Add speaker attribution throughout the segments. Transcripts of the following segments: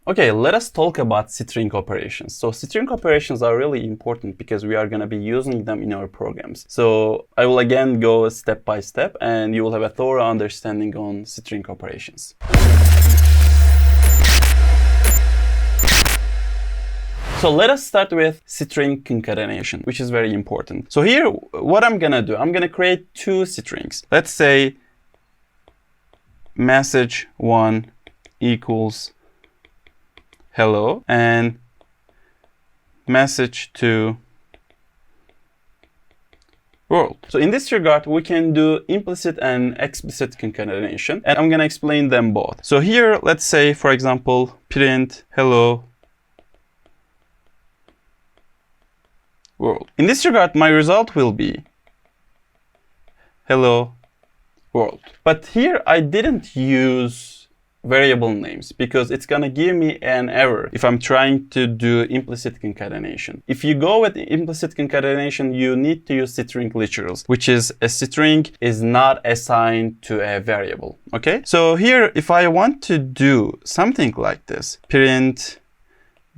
Speaker 1: Okay, let us talk about string operations. So string operations are really important because we are going to be using them in our programs. So I will again go step by step and you will have a thorough understanding on string operations. So let us start with string concatenation, which is very important. So here, what I'm going to do, I'm going to create two strings. Let's say message1 equals hello and message2 world. So in this regard, we can do implicit and explicit concatenation, and I'm going to explain them both. So here, let's say, for example, print hello world. In this regard, my result will be hello world. But here I didn't use variable names because it's gonna give me an error if I'm trying to do implicit concatenation. If you go with implicit concatenation, you need to use string literals, which is a string is not assigned to a variable. Okay? So here, if I want to do something like this, print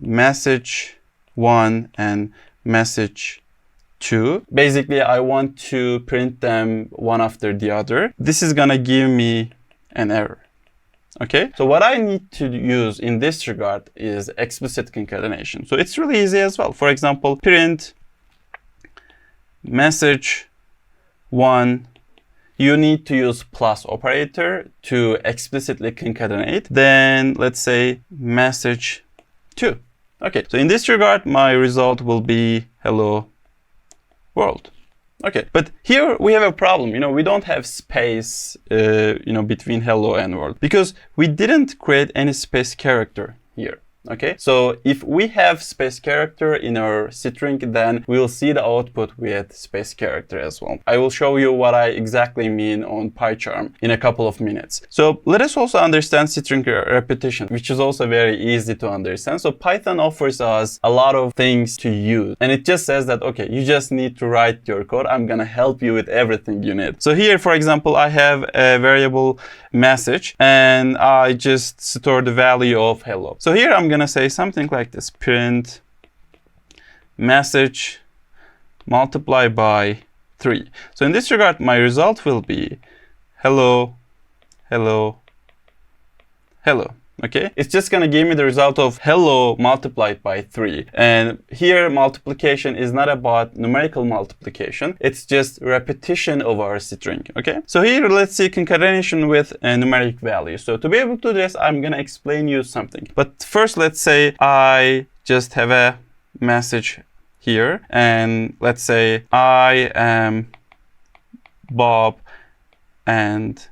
Speaker 1: message1 and message2. Basically, I want to print them one after the other. This is gonna give me an error. Okay, so what I need to use in this regard is explicit concatenation. So it's really easy as well. For example, print message1. You need to use plus operator to explicitly concatenate. Then let's say message2. Okay, so in this regard, my result will be hello world. Okay, but here we have a problem. We don't have space, between hello and world because we didn't create any space character here. Okay, so if we have space character in our string, then we'll see the output with space character as well. I will show you what I exactly mean on PyCharm in a couple of minutes. So let us also understand string repetition, which is also very easy to understand. So Python offers us a lot of things to use, and it just says that, okay, you just need to write your code. I'm gonna help you with everything you need. So here, for example, I have a variable message, and I just store the value of hello. So here I'm gonna say something like this: print message multiply by 3. So in this regard, my result will be hello, hello, hello. Okay, it's just gonna give me the result of hello multiplied by 3. And here multiplication is not about numerical multiplication, it's just repetition of our string. Okay, so here let's see concatenation with a numeric value. So to be able to do this, I'm gonna explain you something. But first, let's say I just have a message here, and let's say I am Bob and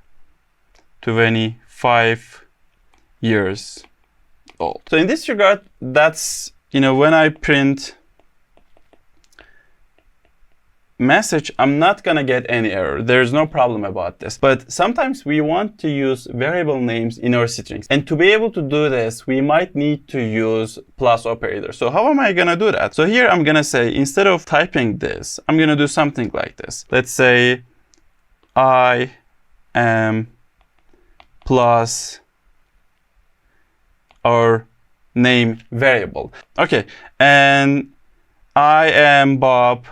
Speaker 1: 25 years old. So in this regard, that's, when I print message, I'm not gonna get any error. There's no problem about this. But sometimes we want to use variable names in our strings. And to be able to do this, we might need to use plus operator. So how am I gonna do that? So here I'm gonna say, instead of typing this, I'm gonna do something like this. Let's say I am plus our name variable. Okay, and I am Bob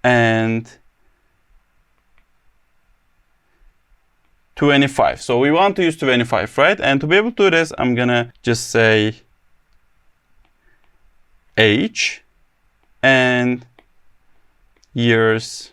Speaker 1: and 25. So we want to use 25, right? And to be able to do this, I'm gonna just say age and years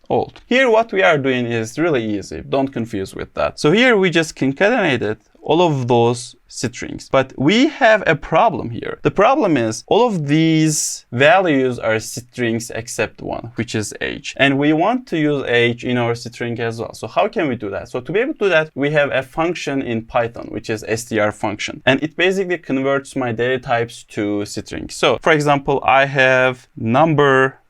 Speaker 1: old. Here what we are doing is really easy. Don't confuse with that. So here we just concatenated all of those strings. But we have a problem here. The problem is all of these values are strings except one, which is age. And we want to use age in our string as well. So how can we do that? So to be able to do that, we have a function in Python, which is str function. And it basically converts my data types to strings. So for example, I have number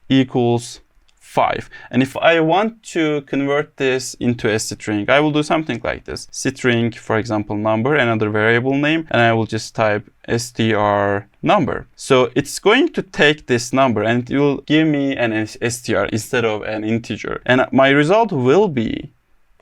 Speaker 1: equals 5. And if I want to convert this into a string, I will do something like this. String, for example, number, another variable name, and I will just type str number. So it's going to take this number and it will give me an str instead of an integer. And my result will be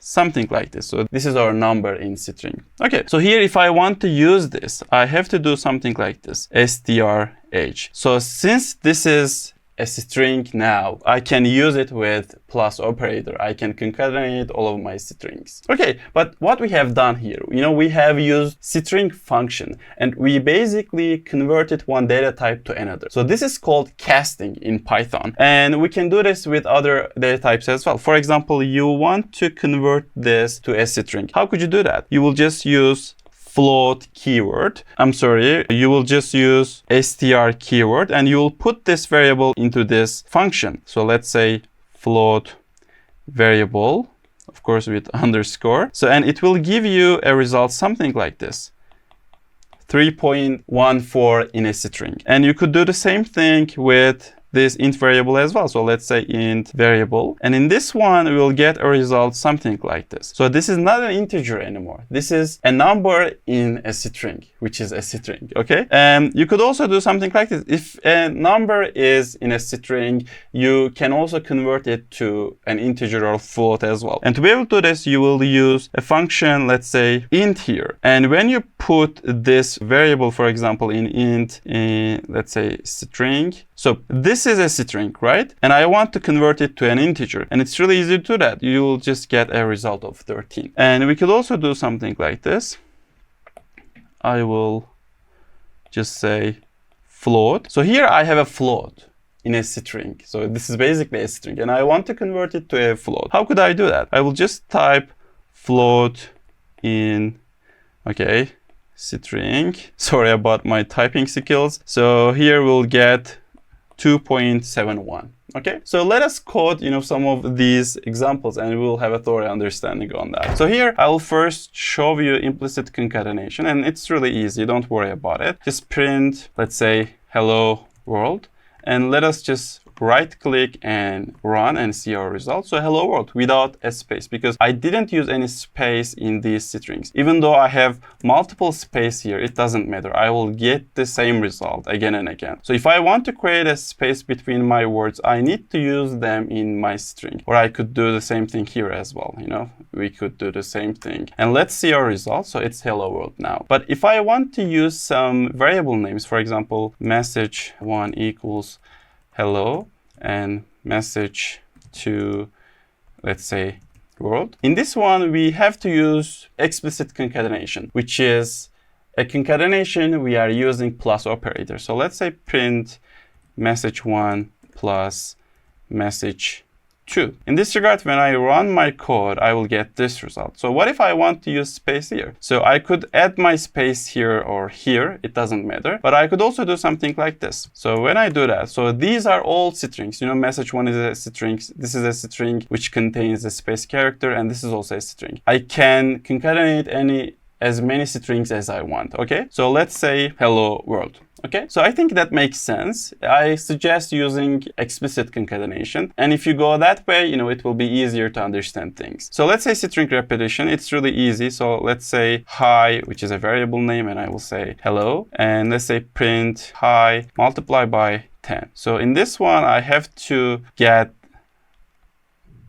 Speaker 1: something like this. So this is our number in string. Okay, so here if I want to use this, I have to do something like this, strh. So since this is a string now, I can use it with plus operator. I can concatenate all of my strings. Okay, but what we have done here, we have used string function and we basically converted one data type to another. So this is called casting in Python. And we can do this with other data types as well. For example, you want to convert this to a string. How could you do that? You will just use float keyword. You will just use str keyword and you will put this variable into this function. So let's say float variable, of course with underscore. So, and it will give you a result something like this. 3.14 in a string. And you could do the same thing with this int variable as well. So let's say int variable. And in this one, we will get a result something like this. So this is not an integer anymore. This is a number in a string, which is a string, okay? And you could also do something like this. If a number is in a string, you can also convert it to an integer or float as well. And to be able to do this, you will use a function, let's say int here. And when you put this variable, for example, in int, let's say string, so this is a string, right? And I want to convert it to an integer. And it's really easy to do that. You will just get a result of 13. And we could also do something like this. I will just say float. So here I have a float in a string. So this is basically a string. And I want to convert it to a float. How could I do that? I will just type float in, okay, string. Sorry about my typing skills. So here we'll get 2.71. Okay, so let us code, some of these examples and we'll have a thorough understanding on that. So here I will first show you implicit concatenation and it's really easy. Don't worry about it. Just print, let's say, hello world. And let us just right click and run and see our results. So hello world without a space, because I didn't use any space in these strings. Even though I have multiple space here, it doesn't matter. I will get the same result again and again. So if I want to create a space between my words, I need to use them in my string. Or I could do the same thing here as well. We could do the same thing. And let's see our results. So it's hello world now. But if I want to use some variable names, for example, message1 equals hello and message2, let's say world. In this one, we have to use explicit concatenation, which is a concatenation we are using plus operator. So let's say print message1 plus message2. In this regard, when I run my code, I will get this result. So what if I want to use space here? So I could add my space here or here, it doesn't matter, but I could also do something like this. So when I do that, so these are all strings, message1 is a string, this is a string which contains a space character, and this is also a string. I can concatenate as many strings as I want, okay? So let's say hello world. Okay, so I think that makes sense. I suggest using explicit concatenation. And if you go that way, it will be easier to understand things. So let's say string repetition. It's really easy. So let's say hi, which is a variable name, and I will say hello. And let's say print hi multiply by 10. So in this one, I have to get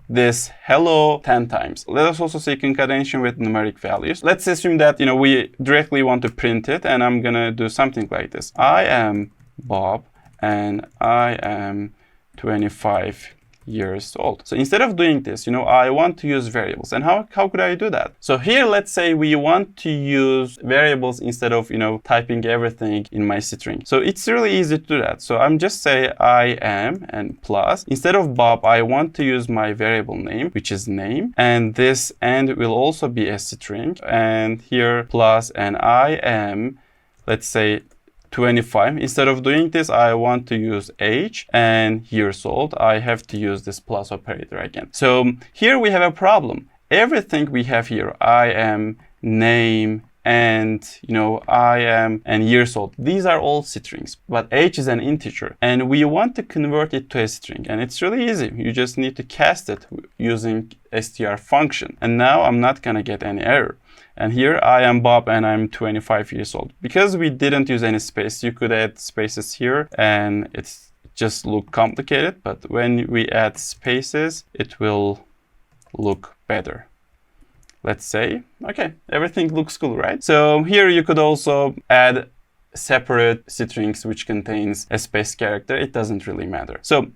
Speaker 1: this hello 10 times. Let us also see concatenation with numeric values. Let's assume that we directly want to print it, and I'm gonna do something like this. I am Bob and I am 25 years old. So instead of doing this, I want to use variables. And how could I do that? So here, let's say we want to use variables instead of, typing everything in my string. So it's really easy to do that. So I'm just say I am and plus. Instead of Bob, I want to use my variable name, which is name. And this and will also be a string. And here plus and I am, let's say 25. Instead of doing this, I want to use age and years old. I have to use this plus operator again. So here we have a problem. Everything we have here, I am, name, and I am and years old. These are all strings, but age is an integer, and we want to convert it to a string. And it's really easy. You just need to cast it using str function. And now I'm not gonna get any error. And here I am Bob and I'm 25 years old. Because we didn't use any space, you could add spaces here and it's just look complicated. But when we add spaces, it will look better. let's say. Okay, everything looks cool, right? So here you could also add separate strings which contains a space character. It doesn't really matter. So,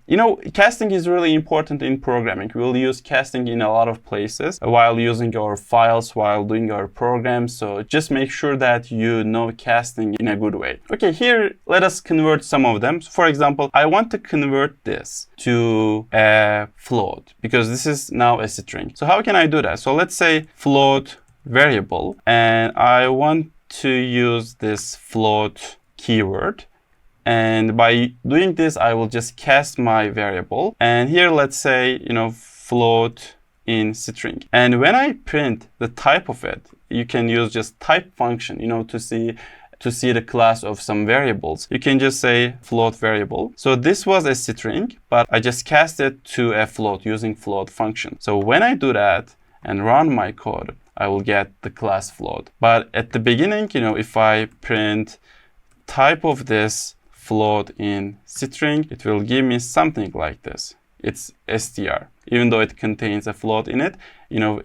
Speaker 1: casting is really important in programming. We'll use casting in a lot of places while using our files, while doing our programs. So just make sure that you know casting in a good way. Okay, here, let us convert some of them. So for example, I want to convert this to a float because this is now a string. So how can I do that? So let's say float variable, and I want to use this float keyword, and by doing this I will just cast my variable, and here let's say float in string, and when I print the type of it, you can use just type function to see the class of some variables. You can just say float variable. So this was a string, but I just cast it to a float using float function. So when I do that and run my code, I will get the class float. But at the beginning, if I print type of this float in string, it will give me something like this. It's str. Even though it contains a float in it,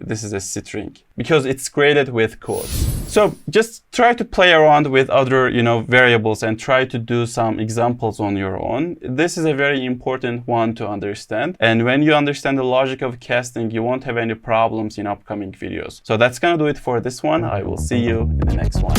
Speaker 1: this is a string because it's created with code. So just try to play around with other, variables and try to do some examples on your own. This is a very important one to understand. And when you understand the logic of casting, you won't have any problems in upcoming videos. So that's gonna do it for this one. I will see you in the next one.